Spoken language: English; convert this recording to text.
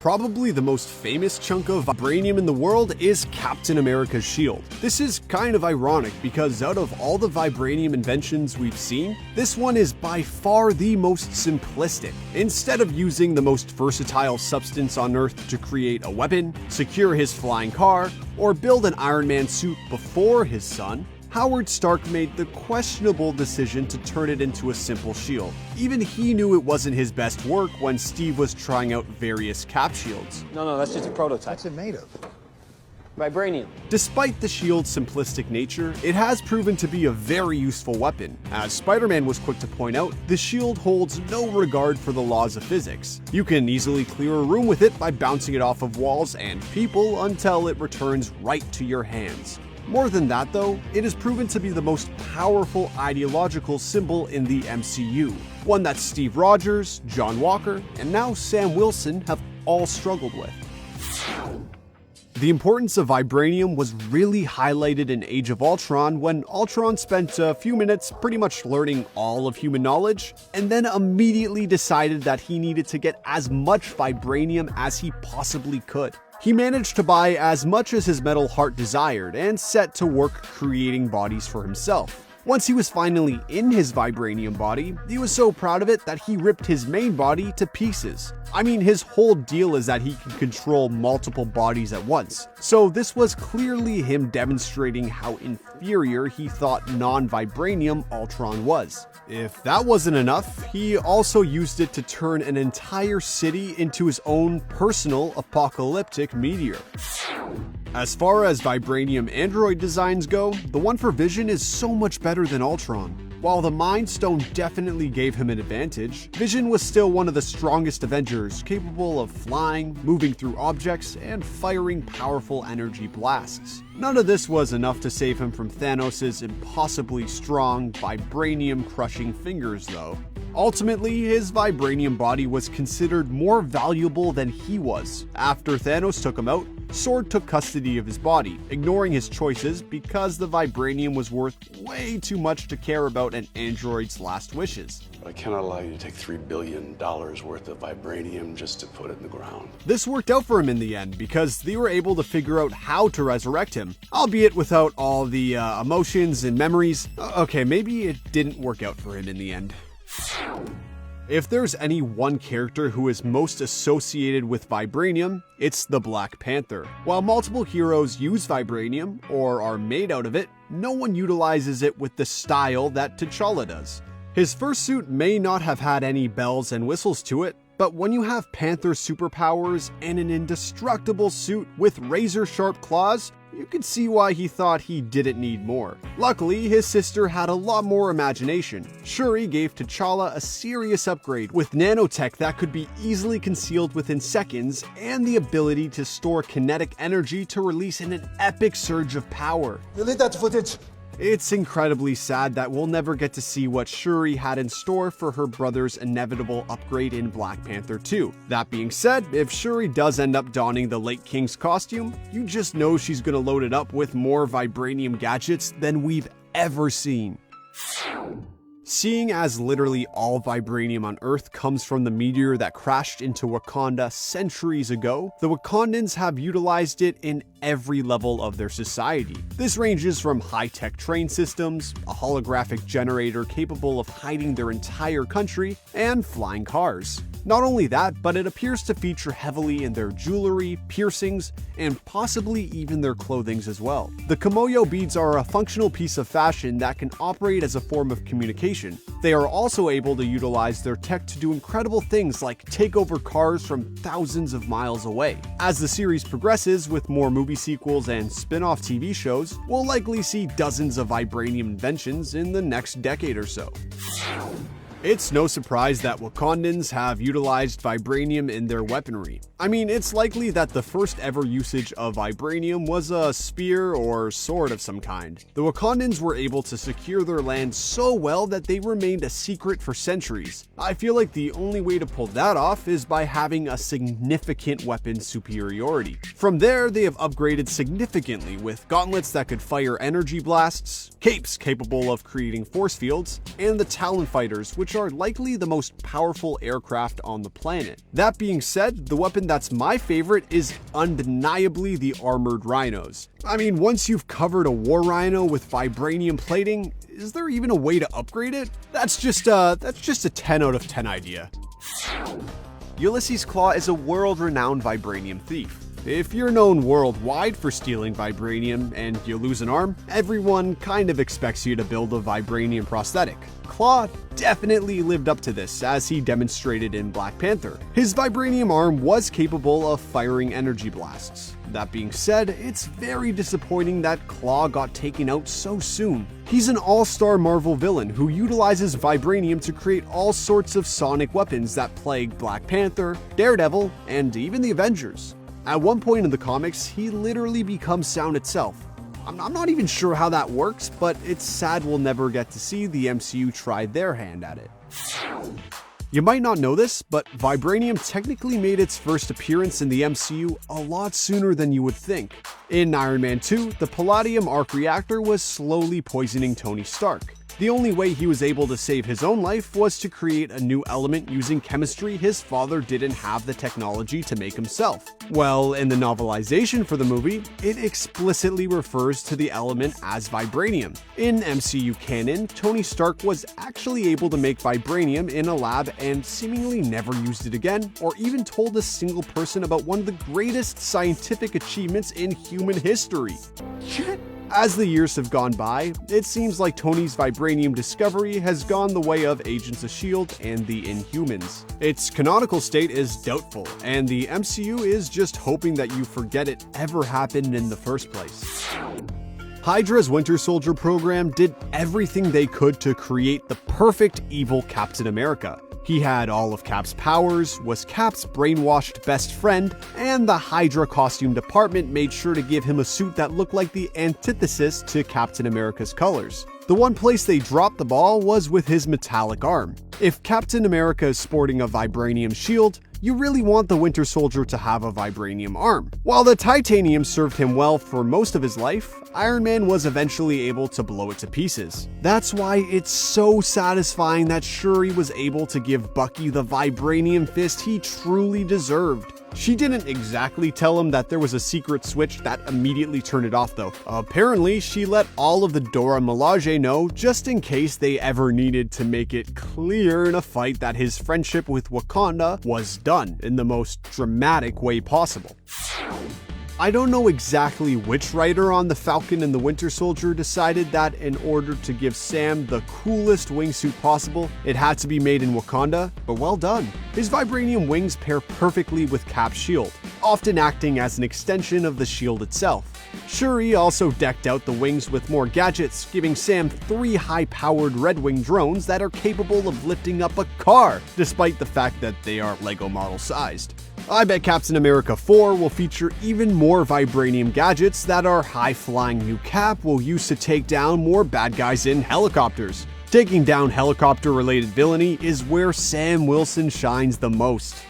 Probably the most famous chunk of vibranium in the world is Captain America's shield. This is kind of ironic because out of all the vibranium inventions we've seen, this one is by far the most simplistic. Instead of using the most versatile substance on Earth to create a weapon, secure his flying car, or build an Iron Man suit before his son, Howard Stark made the questionable decision to turn it into a simple shield. Even he knew it wasn't his best work when Steve was trying out various cap shields. No, that's just a prototype. What's it made of? Vibranium. Despite the shield's simplistic nature, it has proven to be a very useful weapon. As Spider-Man was quick to point out, the shield holds no regard for the laws of physics. You can easily clear a room with it by bouncing it off of walls and people until it returns right to your hands. More than that though, it has proven to be the most powerful ideological symbol in the MCU, one that Steve Rogers, John Walker, and now Sam Wilson have all struggled with. The importance of vibranium was really highlighted in Age of Ultron when Ultron spent a few minutes pretty much learning all of human knowledge, and then immediately decided that he needed to get as much vibranium as he possibly could. He managed to buy as much as his metal heart desired and set to work creating bodies for himself. Once he was finally in his vibranium body, he was so proud of it that he ripped his main body to pieces. I mean, his whole deal is that he can control multiple bodies at once, so this was clearly him demonstrating how inferior he thought non-vibranium Ultron was. If that wasn't enough, he also used it to turn an entire city into his own personal apocalyptic meteor. As far as vibranium android designs go, the one for Vision is so much better than Ultron. While the Mind Stone definitely gave him an advantage, Vision was still one of the strongest Avengers, capable of flying, moving through objects, and firing powerful energy blasts. None of this was enough to save him from Thanos' impossibly strong, vibranium-crushing fingers though. Ultimately, his vibranium body was considered more valuable than he was. After Thanos took him out, Sword took custody of his body, ignoring his choices because the vibranium was worth way too much to care about an android's last wishes. I cannot allow you to take $3 billion worth of vibranium just to put it in the ground. This worked out for him in the end because they were able to figure out how to resurrect him, albeit without all the emotions and memories. Okay, maybe it didn't work out for him in the end. If there's any one character who is most associated with vibranium, it's the Black Panther. While multiple heroes use vibranium, or are made out of it, no one utilizes it with the style that T'Challa does. His first suit may not have had any bells and whistles to it, but when you have Panther superpowers and an indestructible suit with razor-sharp claws, you can see why he thought he didn't need more. Luckily, his sister had a lot more imagination. Shuri gave T'Challa a serious upgrade with nanotech that could be easily concealed within seconds and the ability to store kinetic energy to release in an epic surge of power. Delete that footage. It's incredibly sad that we'll never get to see what Shuri had in store for her brother's inevitable upgrade in Black Panther 2. That being said, if Shuri does end up donning the late King's costume, you just know she's gonna load it up with more vibranium gadgets than we've ever seen. Seeing as literally all vibranium on Earth comes from the meteor that crashed into Wakanda centuries ago, the Wakandans have utilized it in every level of their society. This ranges from high-tech train systems, a holographic generator capable of hiding their entire country, and flying cars. Not only that, but it appears to feature heavily in their jewelry, piercings, and possibly even their clothings as well. The Kimoyo beads are a functional piece of fashion that can operate as a form of communication. They are also able to utilize their tech to do incredible things like take over cars from thousands of miles away. As the series progresses with more movie sequels and spin-off TV shows, we'll likely see dozens of vibranium inventions in the next decade or so. It's no surprise that Wakandans have utilized vibranium in their weaponry. I mean, it's likely that the first ever usage of vibranium was a spear or sword of some kind. The Wakandans were able to secure their land so well that they remained a secret for centuries. I feel like the only way to pull that off is by having a significant weapon superiority. From there, they have upgraded significantly with gauntlets that could fire energy blasts, capes capable of creating force fields, and the Talon fighters, which which are likely the most powerful aircraft on the planet. That being said, the weapon that's my favorite is undeniably the armored rhinos. I mean, once you've covered a war rhino with vibranium plating, is there even a way to upgrade it? That's just a 10 out of 10 idea. Ulysses Claw is a world-renowned vibranium thief. If you're known worldwide for stealing vibranium and you lose an arm, everyone kind of expects you to build a vibranium prosthetic. Claw definitely lived up to this, as he demonstrated in Black Panther. His vibranium arm was capable of firing energy blasts. That being said, it's very disappointing that Claw got taken out so soon. He's an all-star Marvel villain who utilizes vibranium to create all sorts of sonic weapons that plague Black Panther, Daredevil, and even the Avengers. At one point in the comics, he literally becomes sound itself. I'm not even sure how that works, but it's sad we'll never get to see the MCU try their hand at it. You might not know this, but vibranium technically made its first appearance in the MCU a lot sooner than you would think. In Iron Man 2, the palladium arc reactor was slowly poisoning Tony Stark. The only way he was able to save his own life was to create a new element using chemistry his father didn't have the technology to make himself. Well, in the novelization for the movie, it explicitly refers to the element as vibranium. In MCU canon, Tony Stark was actually able to make vibranium in a lab and seemingly never used it again, or even told a single person about one of the greatest scientific achievements in human history. As the years have gone by, it seems like Tony's vibranium discovery has gone the way of Agents of S.H.I.E.L.D. and the Inhumans. Its canonical state is doubtful, and the MCU is just hoping that you forget it ever happened in the first place. Hydra's Winter Soldier program did everything they could to create the perfect evil Captain America. He had all of Cap's powers, was Cap's brainwashed best friend, and the Hydra costume department made sure to give him a suit that looked like the antithesis to Captain America's colors. The one place they dropped the ball was with his metallic arm. If Captain America is sporting a vibranium shield, you really want the Winter Soldier to have a vibranium arm. While the titanium served him well for most of his life, Iron Man was eventually able to blow it to pieces. That's why it's so satisfying that Shuri was able to give Bucky the vibranium fist he truly deserved. She didn't exactly tell him that there was a secret switch that immediately turned it off though. Apparently, she let all of the Dora Milaje know just in case they ever needed to make it clear in a fight that his friendship with Wakanda was done in the most dramatic way possible. I don't know exactly which writer on The Falcon and the Winter Soldier decided that in order to give Sam the coolest wingsuit possible, it had to be made in Wakanda, but well done. His vibranium wings pair perfectly with Cap's shield, often acting as an extension of the shield itself. Shuri also decked out the wings with more gadgets, giving Sam 3 high-powered Red Wing drones that are capable of lifting up a car, despite the fact that they are Lego model sized. I bet Captain America 4 will feature even more vibranium gadgets that our high-flying new Cap will use to take down more bad guys in helicopters. Taking down helicopter-related villainy is where Sam Wilson shines the most.